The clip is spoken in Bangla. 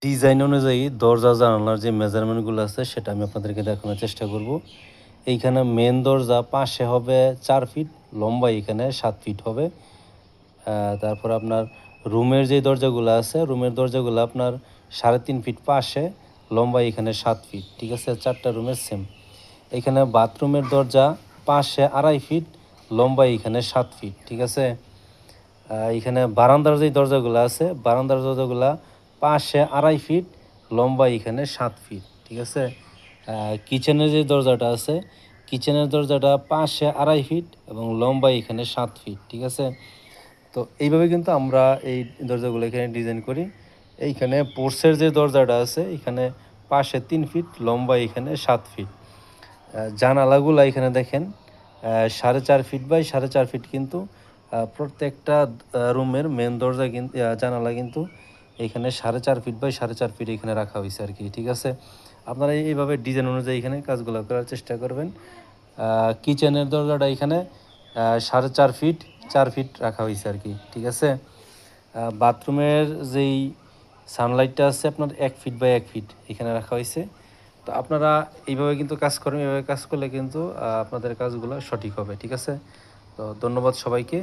ডিজাইন অনুযায়ী দরজা জানালার যে মেজারমেন্টগুলো আছে সেটা আমি আপনাদেরকে দেখানোর চেষ্টা করব। এইখানে মেন দরজা পাশে হবে 4 ফিট, লম্বা এখানে 7 ফিট হবে। তারপর আপনার রুমের যে দরজাগুলো আছে, রুমের দরজাগুলো আপনার 3.5 ফিট পাশে, লম্বা এখানে 7 ফিট, ঠিক আছে? 4টা রুমের সেম। এখানে বাথরুমের দরজা পাশে 2.5 ফিট, লম্বা এখানে 7 ফিট, ঠিক আছে? এখানে বারান্দার যে দরজাগুলো আছে, বারান্দার দরজাগুলা পাশে 2.5 ফিট, লম্বা এখানে 7 ফিট, ঠিক আছে? কিচেনের যে দরজাটা আছে, কিচেনের দরজাটা পাশে 2.5 ফিট এবং লম্বা এখানে 7 ফিট, ঠিক আছে? তো এইভাবে কিন্তু আমরা এই দরজাগুলো এখানে ডিজাইন করি। এইখানে পোর্সের যে দরজাটা আছে, এখানে পাশে 3 ফিট, লম্বা এখানে 7 ফিট। জানালাগুলো এখানে দেখেন 4.5 ফিট বাই 4.5 ফিট, কিন্তু প্রত্যেকটা রুমের মেন দরজা কিন্তু জানালা কিন্তু এখানে 4.5 ফিট বাই 4.5 ফিট এখানে রাখা হয়েছে আর কি, ঠিক আছে? আপনারা এইভাবে ডিজাইন অনুযায়ী এখানে কাজগুলো করার চেষ্টা করবেন। কিচেনের দরজাটা এখানে 4.5 ফিট 4 ফিট রাখা হয়েছে আর কি, ঠিক আছে? বাথরুমের যেই সানলাইটটা আছে আপনার 1 ফিট বাই 1 ফিট এখানে রাখা হয়েছে। তো আপনারা এইভাবে কিন্তু কাজ করেন, এইভাবে কাজ করলে কিন্তু আপনাদের কাজগুলো সঠিক হবে, ঠিক আছে? তো ধন্যবাদ সবাইকে।